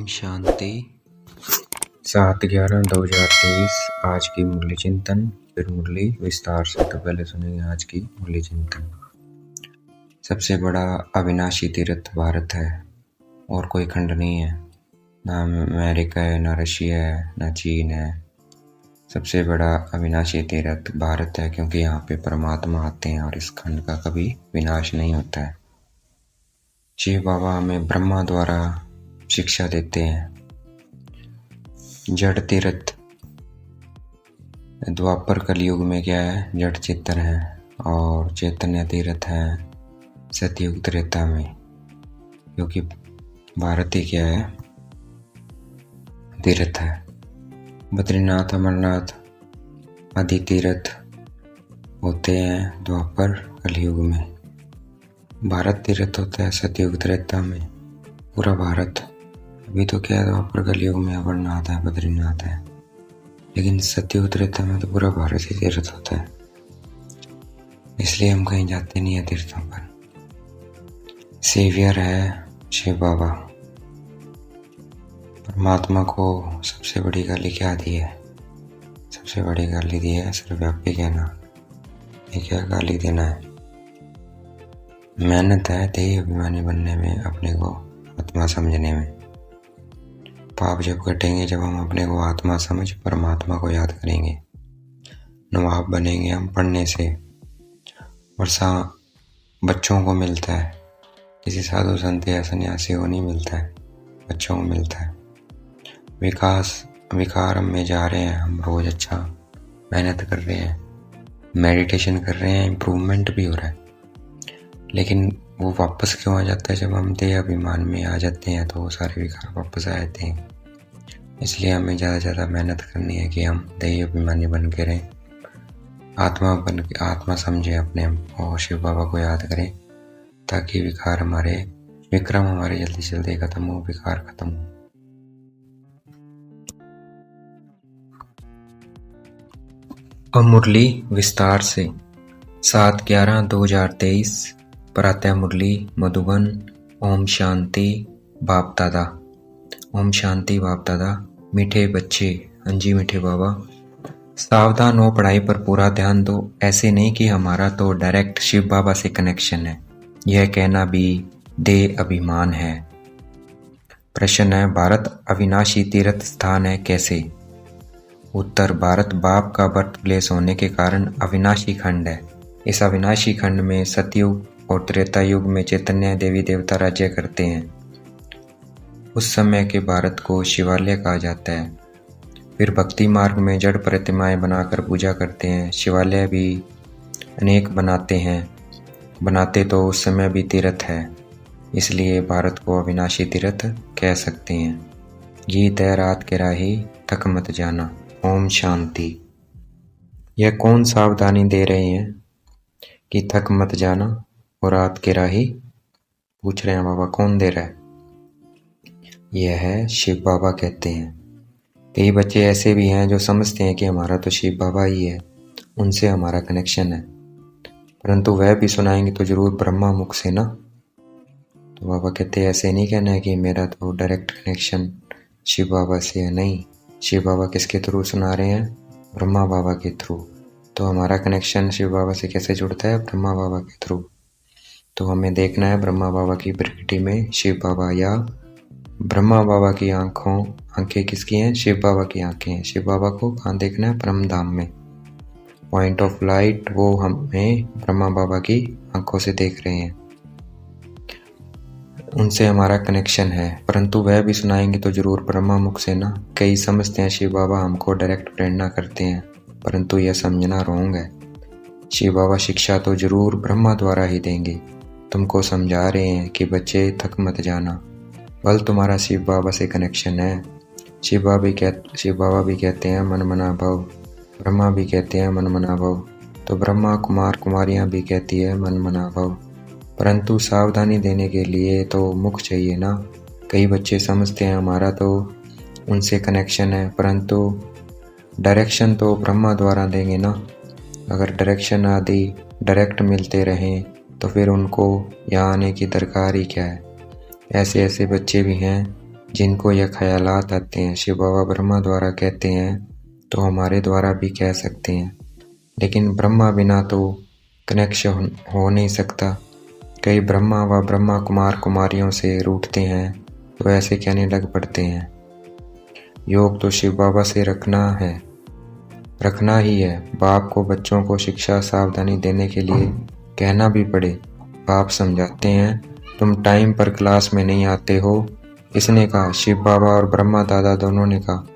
ओम शांति। 7/11/2023 आज की मुरली चिंतन, फिर मुरली विस्तार से। तो पहले सुनेंगे आज की मुरली चिंतन। सबसे बड़ा अविनाशी तीर्थ भारत है और कोई खंड नहीं है। ना अमेरिका है, ना रशिया है, ना चीन है। सबसे बड़ा अविनाशी तीर्थ भारत है, क्योंकि यहाँ पे परमात्मा आते हैं और इस खंड का कभी विनाश नहीं होता है। शिव बाबा हमें ब्रह्मा द्वारा शिक्षा देते हैं। जड़ तीर्थ द्वापर कलयुग में क्या है, जड़ चित्तन है, और चैतन्य तीर्थ है सतयुग त्रेता में, क्योंकि भारत ही क्या है, तीर्थ है। बद्रीनाथ, अमरनाथ आदि तीर्थ होते हैं द्वापर कलयुग में। भारत तीर्थ होता है सतयुग त्रेता में, पूरा भारत। अभी तो क्या है, द्वापर कलयुग में अमरनाथ है, बद्रीनाथ है, लेकिन सतयुग त्रेता में तो पूरा भारत ही तीर्थ होता है। इसलिए हम कहीं जाते नहीं है तीर्थों पर। सेवियर है शिव बाबा। परमात्मा को सबसे बड़ी गाली क्या दी है? सबसे बड़ी गाली दी है सर्वव्यापी कहना। ये क्या गाली देना है? मेहनत है देह अभिमानी बनने में, अपने को आत्मा समझने में। पाप जब कटेंगे, जब हम अपने को आत्मा समझ परमात्मा को याद करेंगे। नवाब बनेंगे हम पढ़ने से। वर्षा बच्चों को मिलता है, किसी साधु संत या सन्यासी को नहीं मिलता है, बच्चों को मिलता है। विकार में जा रहे हैं हम रोज। अच्छा मेहनत कर रहे हैं, मेडिटेशन कर रहे हैं, इम्प्रूवमेंट भी हो रहा है, लेकिन वो वापस क्यों आ जाता है? जब हम देह अभिमान में आ जाते हैं तो वो सारे विकार वापस आ जाते हैं। इसलिए हमें ज़्यादा से ज़्यादा मेहनत करनी है कि हम देह अभिमानी बन के रहें, आत्मा बन के आत्मा समझें अपने और शिव बाबा को याद करें, ताकि विक्रम हमारे जल्दी से जल्दी खत्म हो, विकार खत्म हो। अब मुरली विस्तार से। 7/11/2023 प्रातः मुरली मधुबन। ओम शांति बाप दादा। ओम शांति बाप दादा। मीठे बच्चे, हाँ जी मीठे बाबा, सावधान हो, पढ़ाई पर पूरा ध्यान दो। ऐसे नहीं कि हमारा तो डायरेक्ट शिव बाबा से कनेक्शन है, यह कहना भी देह अभिमान है। प्रश्न है, भारत अविनाशी तीर्थ स्थान है कैसे? उत्तर, भारत बाप का बर्थ प्लेस होने के कारण अविनाशी खंड है। इस अविनाशी खंड में सतयुग और त्रेता युग में चैतन्य देवी देवता राज्य करते हैं। उस समय के भारत को शिवालय कहा जाता है। फिर भक्ति मार्ग में जड़ प्रतिमाएं बनाकर पूजा करते हैं। शिवालय भी अनेक बनाते तो उस समय भी तीर्थ है, इसलिए भारत को अविनाशी तीर्थ कह सकते हैं। गीत है, रात के राही थक मत जाना। ओम शांति। यह कौन सावधानी दे रहे हैं कि थक मत जाना और रात के राही? पूछ रहे हैं बाबा, कौन दे रहा है? यह है शिव बाबा कहते हैं। कई बच्चे ऐसे भी हैं जो समझते हैं कि हमारा तो शिव बाबा ही है, उनसे हमारा कनेक्शन है, परंतु वह भी सुनाएंगे तो जरूर ब्रह्मा मुख से ना। तो बाबा कहते हैं ऐसे नहीं कहना है कि मेरा तो डायरेक्ट कनेक्शन शिव बाबा से है। नहीं, शिव बाबा किसके थ्रू सुना रहे हैं? ब्रह्मा बाबा के थ्रू। तो हमारा कनेक्शन शिव बाबा से कैसे जुड़ता है? ब्रह्मा बाबा के थ्रू। तो हमें देखना है ब्रह्मा बाबा की प्रकृति में शिव बाबा, या ब्रह्मा बाबा की आंखें किसकी हैं? शिव बाबा की आंखें हैं। शिव बाबा को कहाँ देखना है? परम धाम में। पॉइंट ऑफ लाइट वो हमें ब्रह्मा बाबा की आंखों से देख रहे हैं, उनसे हमारा कनेक्शन है, परंतु वह भी सुनाएंगे तो जरूर ब्रह्मा मुख से ना। कई समझते हैं शिव बाबा हमको डायरेक्ट प्रेरणा करते हैं, परंतु यह समझना रॉन्ग है। शिव बाबा शिक्षा तो जरूर ब्रह्मा द्वारा ही देंगे। तुमको समझा रहे हैं कि बच्चे थक मत जाना, बल तुम्हारा शिव बाबा से कनेक्शन है। शिव बाबा भी कहते हैं मन मना भव, ब्रह्मा भी कहते हैं मन मना भव, तो ब्रह्मा कुमारियां भी कहती है मन मना भव, परंतु सावधानी देने के लिए तो मुख चाहिए ना। कई बच्चे समझते हैं हमारा तो उनसे कनेक्शन है, परंतु डायरेक्शन तो ब्रह्मा द्वारा देंगे ना। अगर डायरेक्शन आदि डायरेक्ट मिलते रहें तो फिर उनको यहाँ आने की दरकार ही क्या है? ऐसे बच्चे भी हैं जिनको यह ख्यालात आते हैं शिव बाबा ब्रह्मा द्वारा कहते हैं तो हमारे द्वारा भी कह सकते हैं, लेकिन ब्रह्मा बिना तो कनेक्शन हो नहीं सकता। कई ब्रह्मा व ब्रह्मा कुमार कुमारियों से रूठते हैं तो ऐसे कहने लग पड़ते हैं, योग तो शिव बाबा से रखना ही है। बाप को बच्चों को शिक्षा सावधानी देने के लिए कहना भी पड़े। बाप समझाते हैं, तुम टाइम पर क्लास में नहीं आते हो। इसने कहा, शिव बाबा और ब्रह्मा दादा दोनों ने कहा,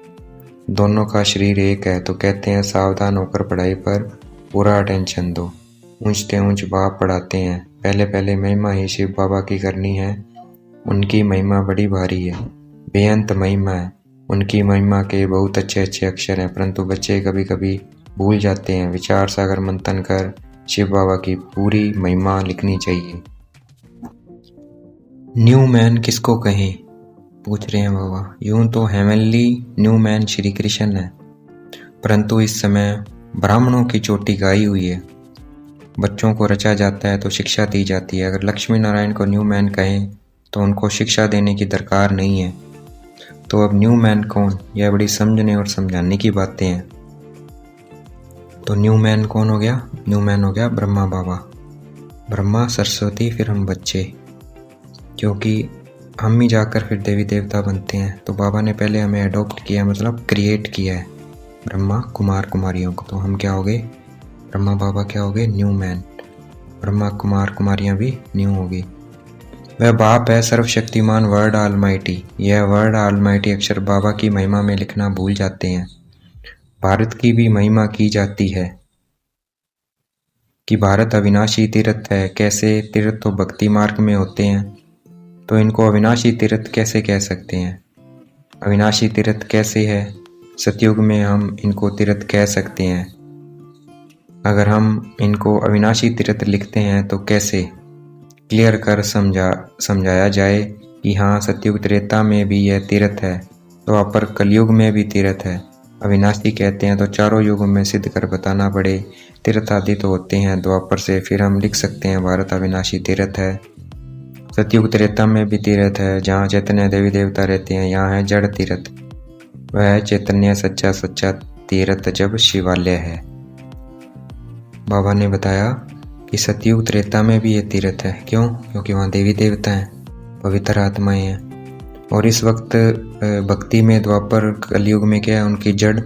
दोनों का शरीर एक है। तो कहते हैं सावधान होकर पढ़ाई पर पूरा अटेंशन दो। ऊंचते ऊंच बाप पढ़ाते हैं, पहले पहले महिमा ही शिव बाबा की करनी है। उनकी महिमा बड़ी भारी है, बेअंत महिमा है। उनकी महिमा के बहुत अच्छे अच्छे अक्षर हैं, परंतु बच्चे कभी कभी भूल जाते हैं। विचार सागर मंथन कर शिव बाबा की पूरी महिमा लिखनी चाहिए। न्यू मैन किसको कहें, पूछ रहे हैं बाबा। यूं तो heavenly new man Shri Krishna है, परंतु इस समय ब्राह्मणों की चोटी गाई हुई है। बच्चों को रचा जाता है तो शिक्षा दी जाती है। अगर लक्ष्मी नारायण को न्यू मैन कहें तो उनको शिक्षा देने की दरकार नहीं है। तो अब न्यू मैन कौन, यह बड़ी समझने और समझाने की बातें हैं। तो न्यू मैन कौन हो गया? न्यू मैन हो गया ब्रह्मा बाबा। ब्रह्मा, सरस्वती, फिर हम बच्चे, क्योंकि हम ही जाकर फिर देवी देवता बनते हैं। तो बाबा ने पहले हमें अडॉप्ट किया, मतलब क्रिएट किया है ब्रह्मा कुमार कुमारियों को। तो हम क्या हो गए? ब्रह्मा बाबा क्या हो गए? New man. ब्रह्मा कुमार कुमारियाँ भी न्यू होगी। वह बाप है सर्वशक्तिमान, वर्ड ऑलमाइटी। यह वर्ड ऑलमाइटी अक्षर बाबा की महिमा में लिखना भूल जाते हैं। भारत की भी महिमा की जाती है कि भारत अविनाशी तीर्थ है। कैसे? तीर्थ तो भक्ति मार्ग में होते हैं, तो इनको अविनाशी तीर्थ कैसे कह सकते हैं? अविनाशी तीर्थ कैसे है? सतयुग में हम इनको तीर्थ कह सकते हैं। अगर हम इनको अविनाशी तीर्थ लिखते हैं तो कैसे क्लियर कर समझाया जाए कि हाँ, सतयुग त्रेता में भी यह तीर्थ है, तो अपर कलयुग में भी तीर्थ है। अविनाशी कहते हैं तो चारों युगों में सिद्ध कर बताना पड़े। तीर्थ आदि तो होते हैं द्वापर से, फिर हम लिख सकते हैं भारत अविनाशी तीर्थ है। सतयुग त्रेता में भी तीर्थ है, जहाँ चैतन्य देवी देवता रहते हैं, यहाँ है जड़ तीर्थ। वह है चैतन्य सच्चा तीर्थ जब शिवालय है। बाबा ने बताया कि सतयुग त्रेता में भी ये तीर्थ है। क्यों? क्योंकि वहाँ देवी देवता हैं, पवित्र आत्माएं हैं। और इस वक्त भक्ति में द्वापर कलयुग में क्या है, उनकी जड़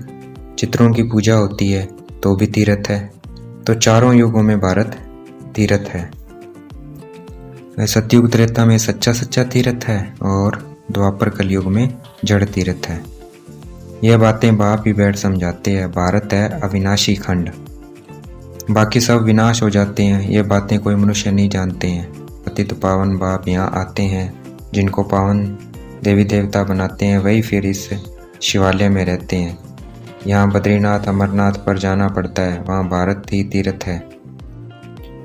चित्रों की पूजा होती है, तो भी तीर्थ है। तो चारों युगों में भारत तीर्थ है। सतयुग त्रेता में सच्चा तीर्थ है और द्वापर कलयुग में जड़ तीर्थ है। यह बातें बाप ही बैठ समझाते हैं। भारत है अविनाशी खंड, बाकी सब विनाश हो जाते हैं। ये बातें कोई मनुष्य नहीं जानते हैं। पतित पावन बाप यहाँ आते हैं, जिनको पावन देवी देवता बनाते हैं, वही फिर इस शिवालय में रहते हैं। यहाँ बद्रीनाथ अमरनाथ पर जाना पड़ता है, वहाँ भारत ही तीर्थ है।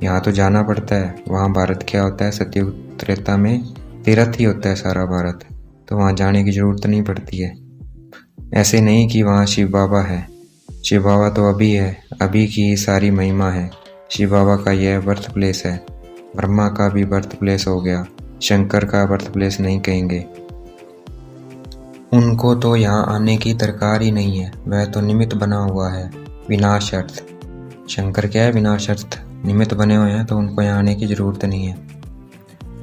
यहाँ तो जाना पड़ता है, वहाँ भारत क्या होता है? सतयुग त्रेता में तीर्थ ही होता है सारा भारत, तो वहाँ जाने की जरूरत नहीं पड़ती है। ऐसे नहीं कि वहाँ शिव बाबा है। शिव बाबा तो अभी है, अभी की सारी महिमा है। शिव बाबा का यह बर्थ प्लेस है। ब्रह्मा का भी बर्थ प्लेस हो गया, शंकर का बर्थ प्लेस नहीं कहेंगे। उनको तो यहाँ आने की दरकार ही नहीं है, वह तो निमित्त बना हुआ है, विनाश अर्थ। शंकर क्या है? विनाश अर्थ। निमित्त बने हुए हैं, तो उनको यहाँ आने की जरूरत नहीं है।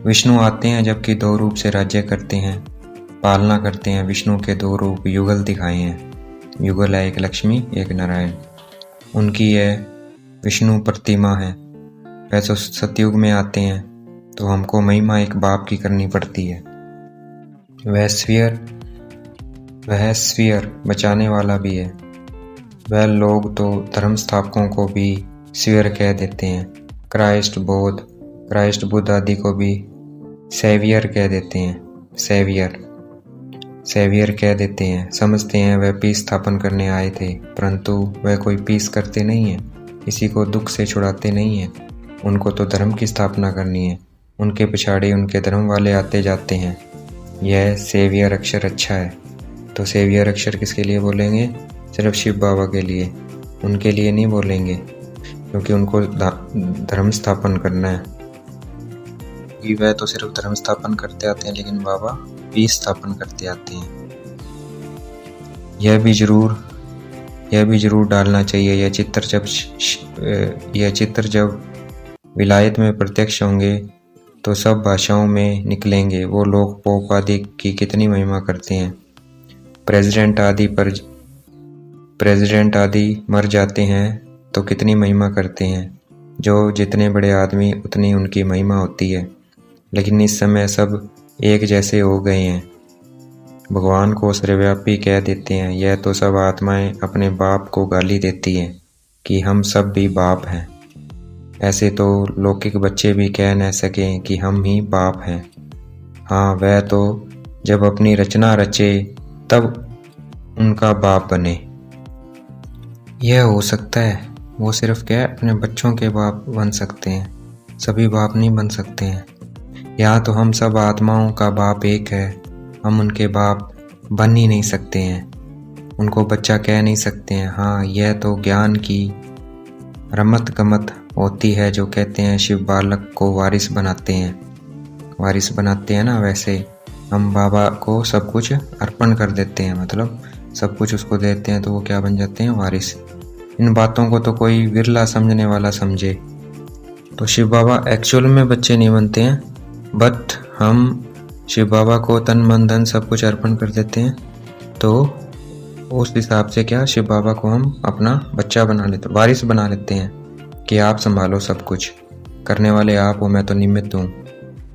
विष्णु आते हैं, जबकि दो रूप से राज्य करते हैं, पालना करते हैं। विष्णु के दो रूप युगल दिखाए हैं। युगल है, एक लक्ष्मी एक नारायण। उनकी यह विष्णु प्रतिमा है। वैसे सतयुग में आते हैं तो हमको महिमा एक बाप की करनी पड़ती है। वह स्फीयर बचाने वाला भी है। वह लोग तो धर्म स्थापकों को भी स्फीयर कह देते हैं। क्राइस्ट बुद्ध आदि को भी सेवियर कह देते हैं। सेवियर कह देते हैं। समझते हैं वह पीस स्थापन करने आए थे, परंतु वह कोई पीस करते नहीं है, किसी को दुख से छुड़ाते नहीं है। उनको तो धर्म की स्थापना करनी है। उनके पिछाड़ी उनके धर्म वाले आते जाते हैं। यह सेवियर अक्षर अच्छा है। तो सेवियर अक्षर किसके लिए बोलेंगे? सिर्फ शिव बाबा के लिए, उनके लिए नहीं बोलेंगे, क्योंकि उनको धर्म स्थापन करना है। वह तो सिर्फ धर्म स्थापन करते आते हैं, लेकिन बाबा भी स्थापन करते आते हैं। यह भी जरूर डालना चाहिए, यह चित्र जब विलायत में प्रत्यक्ष होंगे तो सब भाषाओं में निकलेंगे। वो लोग पोप आदि की कितनी महिमा करते हैं। प्रेसिडेंट आदि मर जाते हैं तो कितनी महिमा करते हैं। जो जितने बड़े आदमी उतनी उनकी महिमा होती है। लेकिन इस समय सब एक जैसे हो गए हैं, भगवान को सर्वव्यापी कह देते हैं। यह तो सब आत्माएं अपने बाप को गाली देती हैं कि हम सब भी बाप हैं। ऐसे तो लौकिक बच्चे भी कह न सकें कि हम ही बाप हैं। हाँ, वह तो जब अपनी रचना रचे तब उनका बाप बने। यह हो सकता है। वो सिर्फ क्या अपने बच्चों के बाप बन सकते हैं, सभी बाप नहीं बन सकते हैं। यहाँ तो हम सब आत्माओं का बाप एक है, हम उनके बाप बन ही नहीं सकते हैं, उनको बच्चा कह नहीं सकते हैं। हाँ, यह तो ज्ञान की रमत गमत होती है जो कहते हैं शिव बालक को वारिस बनाते हैं ना, वैसे हम बाबा को सब कुछ अर्पण कर देते हैं, मतलब सब कुछ उसको देते हैं तो वो क्या बन जाते हैं, वारिस। इन बातों को तो कोई विरला समझने वाला समझे तो शिव बाबा एक्चुअल में बच्चे नहीं बनते हैं, बट हम शिव बाबा को तन मन धन सब कुछ अर्पण कर देते हैं तो उस हिसाब से क्या शिव बाबा को हम अपना बच्चा बना लेते, वारिस बना लेते हैं कि आप संभालो, सब कुछ करने वाले आप हो, मैं तो निमित्त हूँ,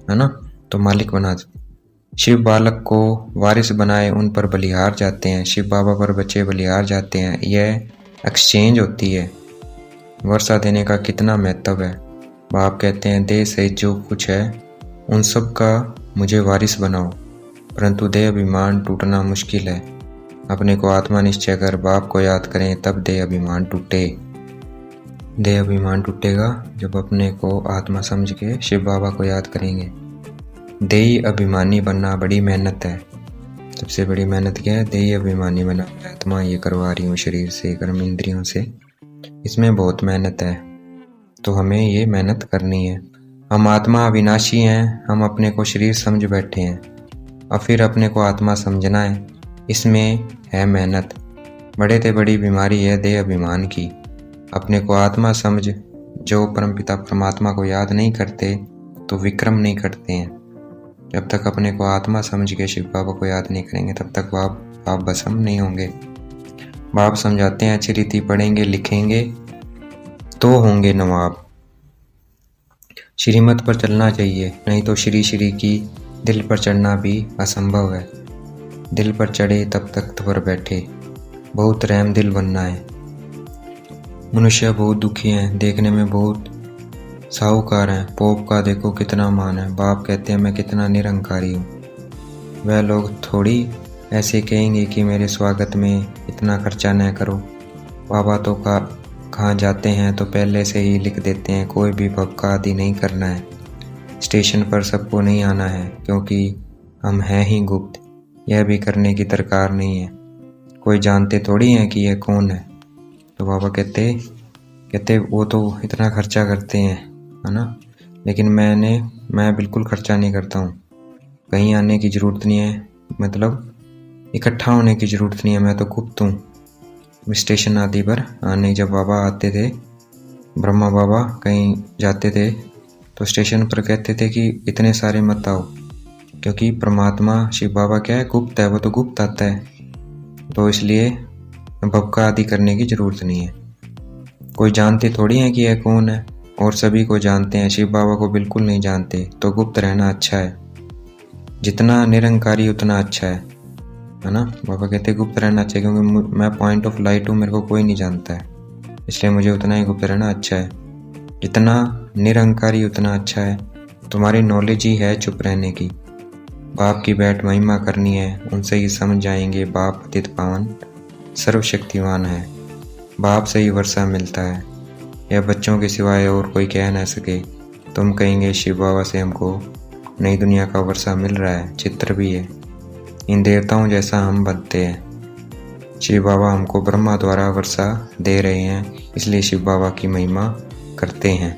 है ना। तो मालिक बना शिव बालक को वारिस बनाए, उन पर बलिहार जाते हैं, शिव बाबा पर बच्चे बलिहार जाते हैं। यह एक्सचेंज होती है। वर्षा देने का कितना महत्व है। बाप कहते हैं देह सहित जो कुछ है उन सब का मुझे वारिस बनाओ, परंतु देह अभिमान टूटना मुश्किल है। अपने को आत्मा निश्चय कर बाप को याद करें तब देह अभिमान टूटे। देह अभिमान टूटेगा जब अपने को आत्मा समझ के शिव बाबा को याद करेंगे। देही अभिमानी बनना बड़ी मेहनत है। सबसे बड़ी मेहनत क्या है, देही अभिमानी बना। आत्मा ये करवा रही हूँ शरीर से, कर्म इंद्रियों से, इसमें बहुत मेहनत है, तो हमें ये मेहनत करनी है। हम आत्मा अविनाशी हैं, हम अपने को शरीर समझ बैठे हैं और फिर अपने को आत्मा समझना है, इसमें है मेहनत। बड़े से बड़ी बीमारी है देह अभिमान की। अपने को आत्मा समझ जो परमपिता परमात्मा को याद नहीं करते तो विक्रम नहीं करते हैं। जब तक अपने को आत्मा समझ के शिव बाबा को याद नहीं करेंगे तब तक बाप भस्म नहीं होंगे। बाप समझाते हैं अच्छी रीति पढ़ेंगे लिखेंगे तो होंगे नवाब। श्रीमत पर चलना चाहिए, नहीं तो श्री की दिल पर चढ़ना भी असंभव है। दिल पर चढ़े तब तख्त पर बैठे, बहुत रहम दिल बनना है। मनुष्य बहुत दुखी हैं, देखने में बहुत साहूकार हैं। पोप का देखो कितना मान है। बाप कहते हैं मैं कितना निरंकारी हूँ। वह लोग थोड़ी ऐसे कहेंगे कि मेरे स्वागत में इतना खर्चा न करो। बाबा तो कहाँ जाते हैं तो पहले से ही लिख देते हैं कोई भी भक्का आदि नहीं करना है, स्टेशन पर सबको नहीं आना है क्योंकि हम हैं ही गुप्त। यह भी करने की दरकार नहीं है, कोई जानते थोड़ी हैं कि यह कौन है। तो बाबा कहते वो तो इतना खर्चा करते हैं, है ना, लेकिन मैं बिल्कुल खर्चा नहीं करता हूँ। कहीं आने की ज़रूरत नहीं है, मतलब इकट्ठा होने की ज़रूरत नहीं है। मैं तो गुप्त हूँ। स्टेशन आदि पर आने जब बाबा आते थे, ब्रह्मा बाबा कहीं जाते थे तो स्टेशन पर कहते थे कि इतने सारे मत आओ, क्योंकि परमात्मा शिव बाबा क्या है, गुप्त है, वो तो गुप्त आता है, तो इसलिए भक्का आदि करने की ज़रूरत नहीं है। कोई जानते थोड़ी हैं कि यह कौन है, और सभी को जानते हैं, शिव बाबा को बिल्कुल नहीं जानते। तो गुप्त रहना अच्छा है, जितना निरंकारी उतना अच्छा है ना। बाबा कहते गुप्त रहना चाहिए क्योंकि मैं पॉइंट ऑफ लाइट हूँ, मेरे को कोई नहीं जानता है, इसलिए मुझे उतना ही गुप्त रहना अच्छा है। जितना निरंकारी उतना अच्छा है। तुम्हारी नॉलेज ही है चुप रहने की। बाप की बैठ महिमा करनी है, उनसे ही समझ जाएंगे बाप अतित पावन सर्वशक्तिवान है। बाप से ही वर्षा मिलता है, यह बच्चों के सिवाय और कोई कह न सके। तुम कहेंगे शिव बाबा से हमको नई दुनिया का वर्षा मिल रहा है, चित्र भी है। इन देवताओं जैसा हम बनते हैं। शिव बाबा हमको ब्रह्मा द्वारा वर्षा दे रहे हैं, इसलिए शिव बाबा की महिमा करते हैं।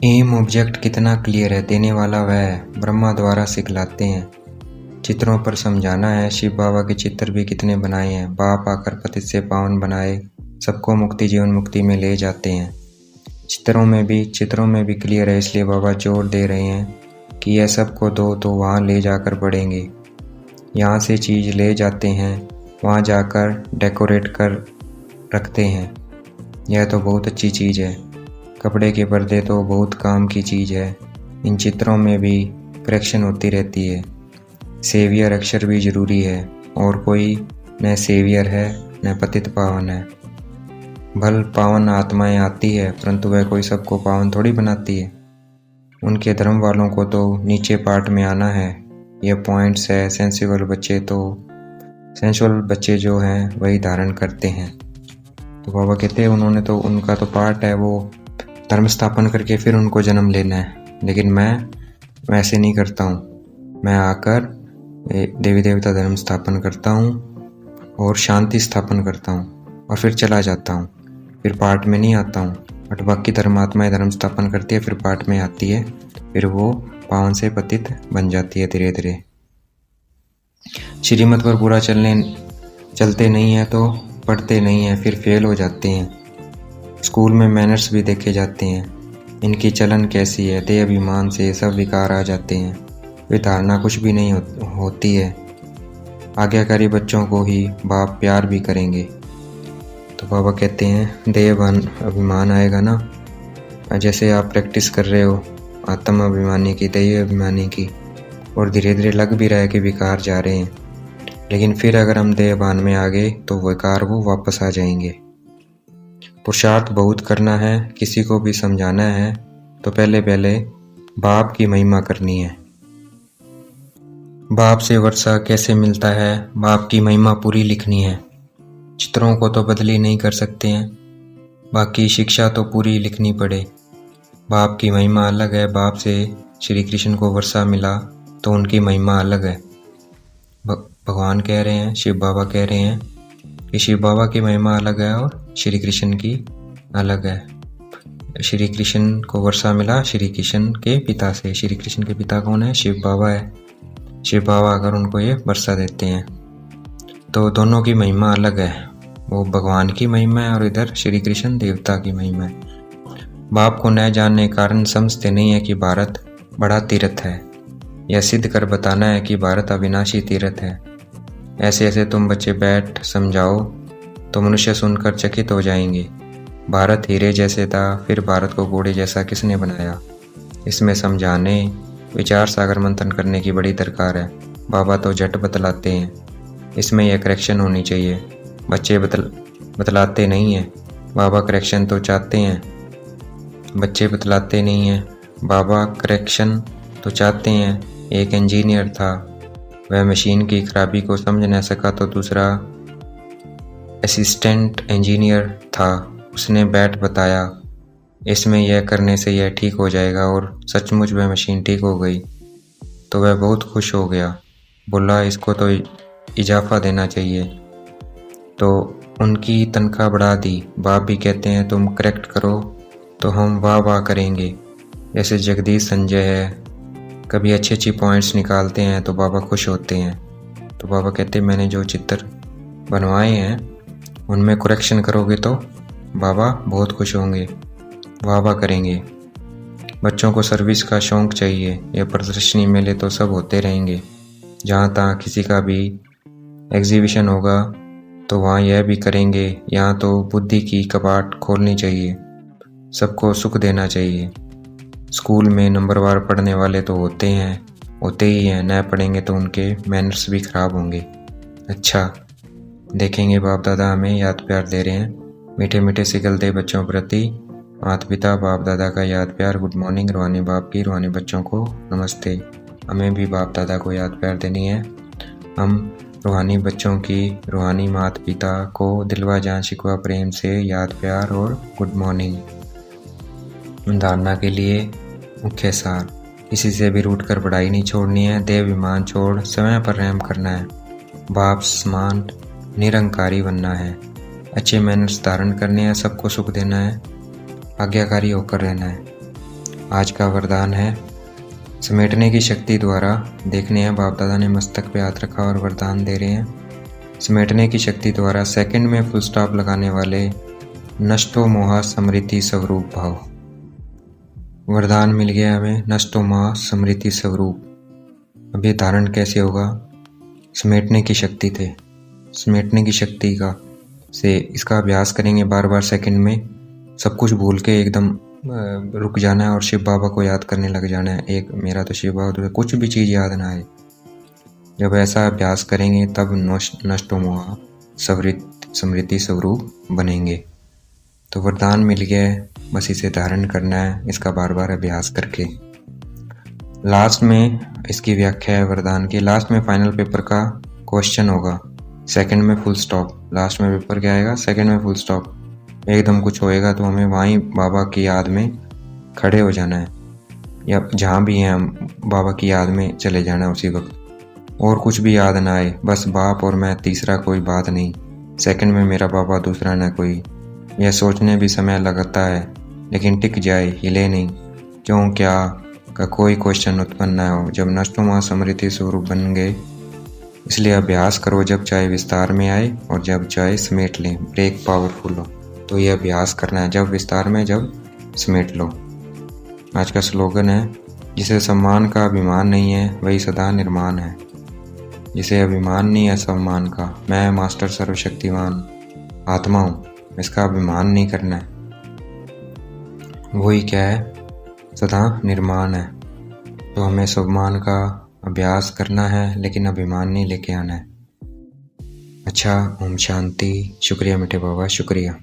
एम ऑब्जेक्ट कितना क्लियर है, देने वाला वह है, ब्रह्मा द्वारा सिखलाते हैं। चित्रों पर समझाना है। शिव बाबा के चित्र भी कितने बनाए हैं। बाप आकर पतित से पावन बनाए, सबको मुक्ति जीवन मुक्ति में ले जाते हैं। चित्रों में भी क्लियर है, इसलिए बाबा जोर दे रहे हैं कि यह सबको दो तो वहाँ ले जाकर पढ़ेंगे। यहाँ से चीज़ ले जाते हैं, वहाँ जाकर डेकोरेट कर रखते हैं। यह तो बहुत अच्छी चीज़ है। कपड़े के पर्दे तो बहुत काम की चीज़ है। इन चित्रों में भी करेक्शन होती रहती है। सेवियर अक्षर भी ज़रूरी है, और कोई न सेवियर है न पतित पावन है। भल पावन आत्माएं आती है, परंतु वह कोई सबको पावन थोड़ी बनाती है। उनके धर्म वालों को तो नीचे पार्ट में आना है। यह पॉइंट्स है। सेंसुअल बच्चे जो हैं वही धारण करते हैं। तो बाबा कहते हैं उनका तो पार्ट है, वो धर्म स्थापन करके फिर उनको जन्म लेना है। लेकिन मैं वैसे नहीं करता हूँ। मैं आकर देवी देवता धर्म स्थापन करता हूँ और शांति स्थापन करता हूँ और फिर चला जाता हूँ। फिर पार्ट में नहीं आता हूँ। बट बाकी धर्मात्माएं धर्म स्थापन करती है, फिर पार्ट में आती है, फिर वो पावन से पतित बन जाती है धीरे धीरे। श्रीमत पर पूरा चलते नहीं है तो पढ़ते नहीं है, फिर फेल हो जाते हैं। स्कूल में मैनर्स भी देखे जाते हैं। इनकी चलन कैसी है, देह अभिमान से सब विकार आ जाते हैं। वे धारणा कुछ भी नहीं होती है। आज्ञाकारी बच्चों को ही बाप प्यार भी करेंगे। तो बाबा कहते हैं देह अभिमान आएगा ना, जैसे आप प्रैक्टिस कर रहे हो आत्म अभिमानी की, देह अभिमानी की, और धीरे धीरे लग भी रहा है कि विकार जा रहे हैं। लेकिन फिर अगर हम देहभान में आ गए तो विकार वो वापस आ जाएंगे। पुरुषार्थ बहुत करना है, किसी को भी समझाना है तो पहले बाप की महिमा करनी है। बाप से वर्षा कैसे मिलता है, बाप की महिमा पूरी लिखनी है। चित्रों को तो बदली नहीं कर सकते हैं, बाकी शिक्षा तो पूरी लिखनी पड़े। बाप की महिमा अलग है। बाप से श्री कृष्ण को वर्षा मिला तो उनकी महिमा अलग है। भगवान कह रहे हैं, शिव बाबा कह रहे हैं कि शिव बाबा की महिमा अलग है और श्री कृष्ण की अलग है। श्री कृष्ण को वर्षा मिला श्री कृष्ण के पिता से। श्री कृष्ण के पिता कौन है? शिव बाबा है। शिव बाबा अगर उनको ये वर्षा देते हैं तो दोनों की महिमा अलग है। वो भगवान की महिमा है और इधर श्री कृष्ण देवता की महिमा है। बाप को न जानने के कारण समझते नहीं है कि भारत बड़ा तीर्थ है। यह सिद्ध कर बताना है कि भारत अविनाशी तीर्थ है। ऐसे तुम बच्चे बैठ समझाओ तो मनुष्य सुनकर चकित हो जाएंगे। भारत हीरे जैसे था, फिर भारत को घोड़े जैसा किसने बनाया? इसमें समझाने, विचार सागर मंथन करने की बड़ी दरकार है। बाबा तो झट बतलाते हैं। इसमें यह करेक्शन होनी चाहिए। बच्चे बतलाते नहीं हैं, बाबा करेक्शन तो चाहते हैं। बच्चे बतलाते नहीं हैं, बाबा करेक्शन तो चाहते हैं। एक इंजीनियर था, वह मशीन की खराबी को समझ न सका तो दूसरा असिस्टेंट इंजीनियर था, उसने बैठ बताया इसमें यह करने से यह ठीक हो जाएगा, और सचमुच वह मशीन ठीक हो गई। तो वह बहुत खुश हो गया, बोला इसको तो इजाफा देना चाहिए। तो उनकी तनख्वाह बढ़ा दी। बाप भी कहते हैं तुम करेक्ट करो तो हम वाह वाह करेंगे। जैसे जगदीश संजय है, कभी अच्छी पॉइंट्स निकालते हैं तो बाबा खुश होते हैं। तो बाबा कहते हैं मैंने जो चित्र बनवाए हैं उनमें करेक्शन करोगे तो बाबा बहुत खुश होंगे, वाह वाह करेंगे। बच्चों को सर्विस का शौक़ चाहिए। यह प्रदर्शनी मेले तो सब होते रहेंगे। जहाँ तहाँ किसी का भी एग्जीबिशन होगा तो वहाँ यह भी करेंगे। यहाँ तो बुद्धि की कपाट खोलनी चाहिए, सबको सुख देना चाहिए। स्कूल में नंबरवार पढ़ने वाले तो होते ही हैं, न पढ़ेंगे तो उनके मैनर्स भी खराब होंगे। अच्छा देखेंगे बाप दादा हमें याद प्यार दे रहे हैं। मीठे मीठे सिगल दे बच्चों प्रति माता पिता बाप दादा का याद प्यार। Good morning. रूहानी बाप की रूहानी बच्चों को नमस्ते। हमें भी बाप दादा को याद प्यार देनी है। हम रूहानी बच्चों की रूहानी माता पिता को दिलवा जान शिकवा प्रेम से याद प्यार और गुड मॉर्निंग। धारणा के लिए मुख्य सार, किसी से भी रूठ कर पढ़ाई नहीं छोड़नी है। देव विमान छोड़ समय पर रहम करना है। बाप समान निरंकारी बनना है। अच्छे मैनर्स धारण करने हैं। सबको सुख देना है। आज्ञाकारी होकर रहना है। आज का वरदान है समेटने की शक्ति द्वारा देखने हैं, बाप दादा ने मस्तक पे हाथ रखा और वरदान दे रहे हैं। समेटने की शक्ति द्वारा सेकंड में फुल स्टॉप लगाने वाले नष्टो मोहा स्मृति स्वरूप भाव। वरदान मिल गया हमें, नष्टो मोहा स्मृति स्वरूप। अब ये धारण कैसे होगा? समेटने की शक्ति थे, समेटने की शक्ति का से इसका अभ्यास करेंगे बार बार। सेकंड में सब कुछ भूल के एकदम रुक जाना है और शिव बाबा को याद करने लग जाना है। एक मेरा तो शिव बाबा, तो कुछ भी चीज़ याद ना आए। जब ऐसा अभ्यास करेंगे तब नष्टो मोहा स्मृति स्वरूप बनेंगे। तो वरदान मिल गया है, बस इसे धारण करना है इसका बार बार अभ्यास करके। लास्ट में इसकी व्याख्या है वरदान की। लास्ट में फाइनल पेपर का क्वेश्चन होगा, सेकंड में फुल स्टॉप। लास्ट में पेपर क्या आएगा? सेकंड में फुल स्टॉप। एकदम कुछ होएगा तो हमें वहीं बाबा की याद में खड़े हो जाना है, या जहाँ भी हैं हम बाबा की याद में चले जाना है उसी वक्त। और कुछ भी याद ना आए, बस बाप और मैं, तीसरा कोई बात नहीं। सेकंड में मेरा बाबा, दूसरा ना कोई। यह सोचने भी समय लगता है, लेकिन टिक जाए, हिले नहीं। क्यों, क्या का कोई क्वेश्चन उत्पन्न न हो जब नष्टों स्मृति स्वरूप बन गए। इसलिए अभ्यास करो, जब चाहे विस्तार में आए और जब चाहे समेट लें। ब्रेक पावरफुल हो तो ये अभ्यास करना है, जब विस्तार में, जब समेट लो। आज का स्लोगन है, जिसे सम्मान का अभिमान नहीं है वही सदा निर्माण है। जिसे अभिमान नहीं है सम्मान का, मैं मास्टर सर्वशक्तिमान आत्मा हूँ, इसका अभिमान नहीं करना है। वही क्या है? सदा निर्माण है। तो हमें सम्मान का अभ्यास करना है, लेकिन अभिमान नहीं लेके आना है। अच्छा, ओम शांति। शुक्रिया मीठे बाबा, शुक्रिया।